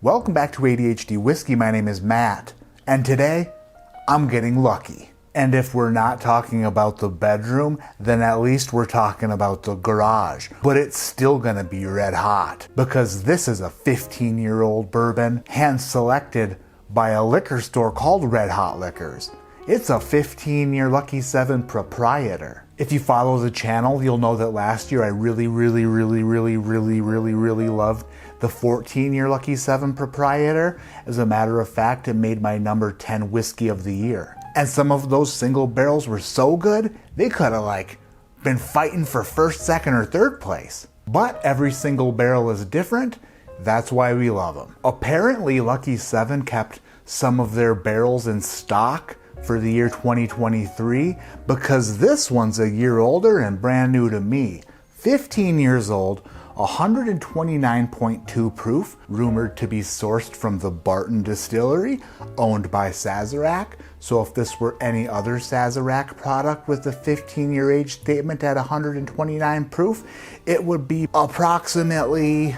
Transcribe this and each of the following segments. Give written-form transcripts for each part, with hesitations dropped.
Welcome back to ADHD Whiskey. My name is Matt, and today I'm getting lucky. And if we're not talking about the bedroom, then at least we're talking about the garage. But it's still gonna be red hot because this is a 15-year-old bourbon hand-selected by a liquor store called Red Hot Liquors. It's a 15-year Lucky 7 proprietor. If you follow the channel, you'll know that last year I really loved the 14-year Lucky 7 proprietor. As a matter of fact, it made my number 10 whiskey of the year. And some of those single barrels were so good, they could have been fighting for first, second, or third place. But every single barrel is different. That's why we love them. Apparently, Lucky 7 kept some of their barrels in stock for the year 2023 because this one's a year older and brand new to me. 15 years old, 129.2 proof, rumored to be sourced from the Bourbon distillery, owned by Sazerac. So if this were any other Sazerac product with a 15-year age statement at 129 proof, it would be approximately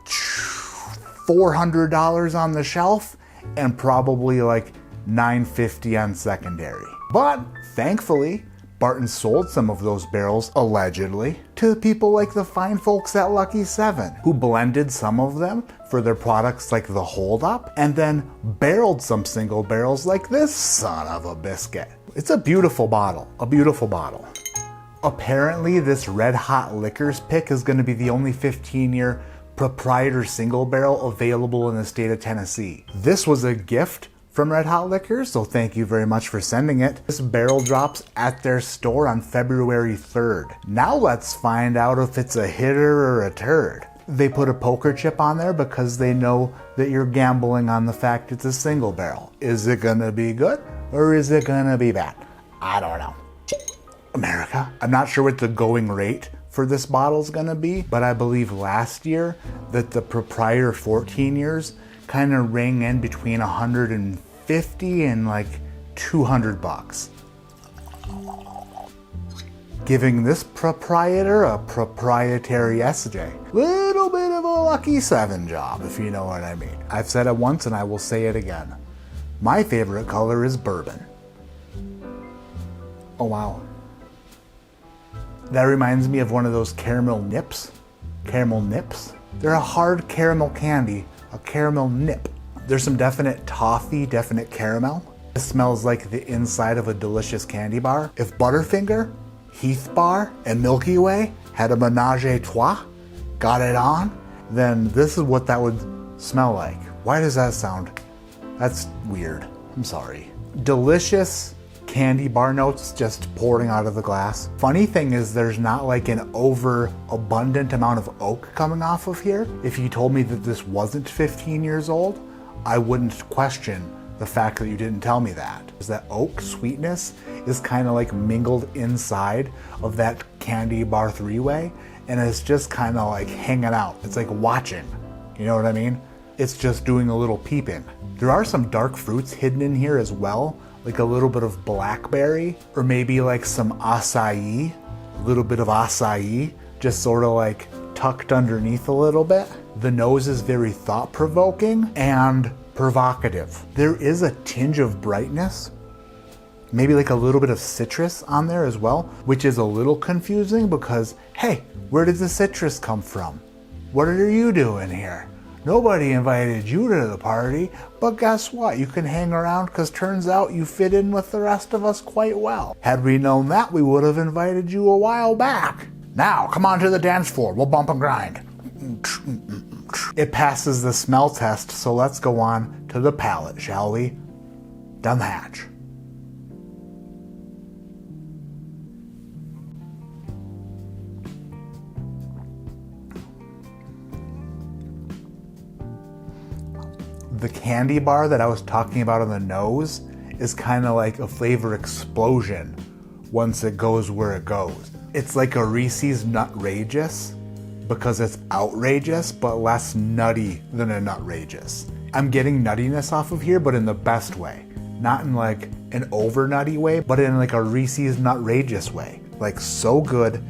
$400 on the shelf and probably $950 on secondary. But thankfully, Barton sold some of those barrels, allegedly, to people like the fine folks at Lucky 7, who blended some of them for their products like the Hold Up, and then barreled some single barrels like this son of a biscuit. It's a beautiful bottle, a beautiful bottle. Apparently, this Red Hot Liquors pick is going to be the only 15-year proprietor single barrel available in the state of Tennessee. This was a gift from Red Hot Liquors, so thank you very much for sending it. This barrel drops at their store on February 3rd. Now let's find out if it's a hitter or a turd. They put a poker chip on there because they know that you're gambling on the fact it's a single barrel. Is it gonna be good or is it gonna be bad? I don't know. America. I'm not sure what the going rate for this bottle is gonna be, but I believe last year that the proprietor 14 years kind of rang in between 150 and $200, giving this proprietor a proprietary SJ. Little bit of a Lucky 7 job, if you know what I mean. I've said it once and I will say it again. My favorite color is bourbon. Oh wow. That reminds me of one of those caramel nips. Caramel nips? They're a hard caramel candy, a caramel nip. There's some definite toffee, definite caramel. It smells like the inside of a delicious candy bar. If Butterfinger, Heath Bar, and Milky Way had a menage a trois, got it on, then this is what that would smell like. Why does that sound? That's weird. I'm sorry. Delicious candy bar notes just pouring out of the glass. Funny thing is there's not an overabundant amount of oak coming off of here. If you told me that this wasn't 15 years old, I wouldn't question the fact that you didn't tell me that. That oak sweetness is kind of mingled inside of that candy bar three-way, and it's just kind of hanging out. It's watching, you know what I mean? It's just doing a little peeping. There are some dark fruits hidden in here as well, like a little bit of blackberry, or maybe some acai, a little bit of acai, just sort of tucked underneath a little bit. The nose is very thought-provoking and provocative. There is a tinge of brightness, maybe a little bit of citrus on there as well, which is a little confusing because, hey, where did the citrus come from? What are you doing here? Nobody invited you to the party, but guess what? You can hang around because turns out you fit in with the rest of us quite well. Had we known that, we would have invited you a while back. Now, come on to the dance floor. We'll bump and grind. It passes the smell test, so let's go on to the palate, shall we? Down the hatch. The candy bar that I was talking about on the nose is kind of like a flavor explosion once it goes where it goes. It's like a Reese's Nutrageous because it's outrageous but less nutty than a Nutrageous. I'm getting nuttiness off of here, but in the best way. Not in an over nutty way, but in a Reese's Nutrageous way. So good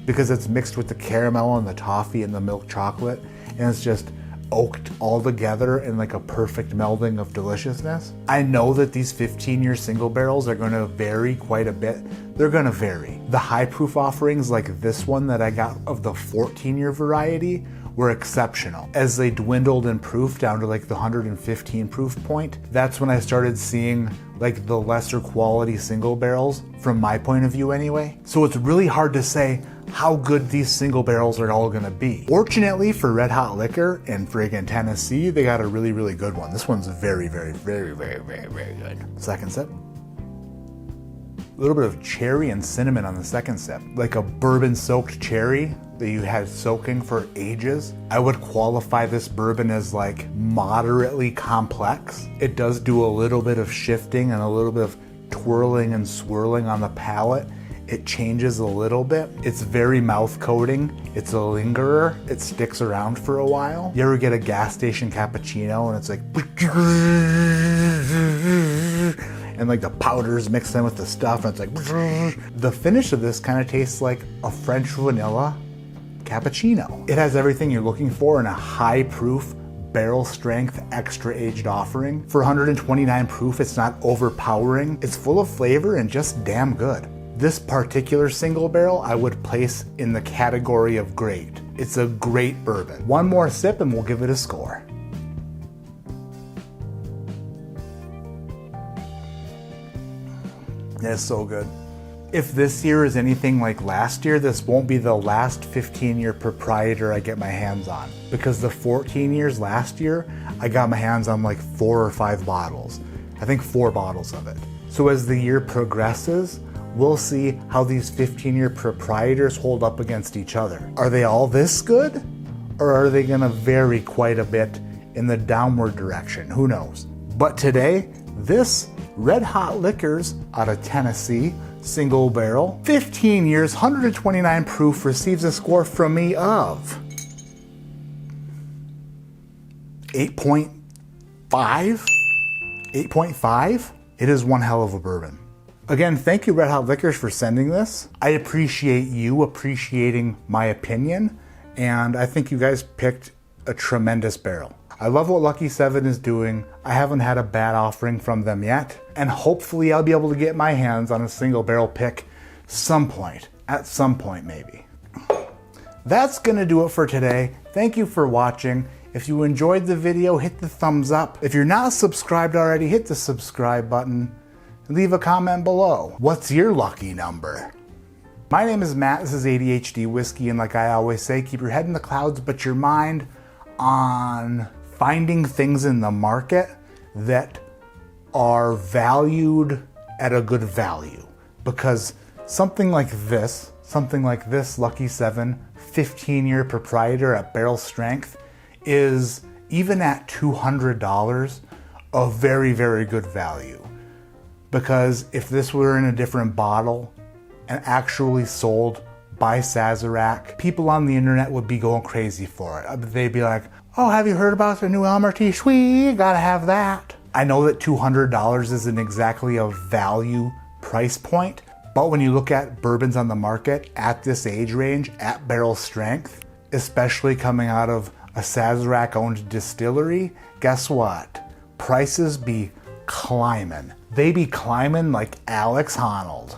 because it's mixed with the caramel and the toffee and the milk chocolate, and it's just oaked all together in like a perfect melding of deliciousness. I know that these 15-year single barrels are gonna vary quite a bit. They're gonna vary. The high proof offerings like this one that I got of the 14-year variety were exceptional. As they dwindled in proof down to like the 115 proof point, that's when I started seeing like the lesser quality single barrels, from my point of view anyway. So it's really hard to say how good these single barrels are all gonna be. Fortunately for Red Hot Liquor and friggin' Tennessee, they got a really, really good one. This one's very, very, very, very, very, very good. Second sip. A little bit of cherry and cinnamon on the second sip. Like a bourbon soaked cherry that you had soaking for ages. I would qualify this bourbon as like moderately complex. It does do a little bit of shifting and a little bit of twirling and swirling on the palate. It changes a little bit. It's very mouth coating. It's a lingerer. It sticks around for a while. You ever get a gas station cappuccino and it's like, and like the powders mixed in with the stuff and it's like, the finish of this kind of tastes like a French vanilla cappuccino. It has everything you're looking for in a high proof, barrel strength, extra aged offering. For 129 proof, it's not overpowering. It's full of flavor and just damn good. This particular single barrel I would place in the category of great. It's a great bourbon. One more sip and we'll give it a score. It's so good. If this year is anything like last year, this won't be the last 15-year proprietor I get my hands on. Because the 14 years last year, I got my hands on like 4 or 5 bottles. I think 4 bottles of it. So as the year progresses, we'll see how these 15-year proprietors hold up against each other. Are they all this good? Or are they gonna vary quite a bit in the downward direction? Who knows? But today, this Red Hot Liquors out of Tennessee, single barrel, 15 years, 129 proof, receives a score from me of 8.5? 8.5? It is one hell of a bourbon. Again, thank you Red Hot Liquors for sending this. I appreciate you appreciating my opinion, and I think you guys picked a tremendous barrel. I love what Lucky 7 is doing. I haven't had a bad offering from them yet, and hopefully I'll be able to get my hands on a single barrel pick at some point maybe. That's gonna do it for today. Thank you for watching. If you enjoyed the video, hit the thumbs up. If you're not subscribed already, hit the subscribe button. Leave a comment below. What's your lucky number? My name is Matt, this is ADHD Whiskey, and like I always say, keep your head in the clouds, but your mind on finding things in the market that are valued at a good value. Because something like this Lucky 7 15-year proprietor at barrel strength is, even at $200, a very, very good value. Because if this were in a different bottle and actually sold by Sazerac, people on the internet would be going crazy for it. They'd be like, oh, have you heard about the new Amarty Shui? Gotta have that. I know that $200 isn't exactly a value price point, but when you look at bourbons on the market at this age range, at barrel strength, especially coming out of a Sazerac-owned distillery, guess what? Prices be climbing. They be climbing like Alex Honnold.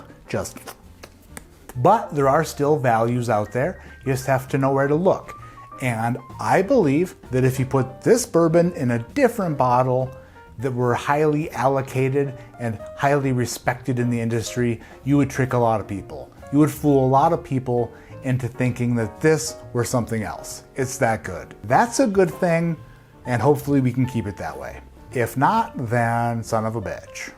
But there are still values out there. You just have to know where to look. And I believe that if you put this bourbon in a different bottle that were highly allocated and highly respected in the industry, you would trick a lot of people. You would fool a lot of people into thinking that this were something else. It's that good. That's a good thing, and hopefully we can keep it that way. If not, then son of a bitch.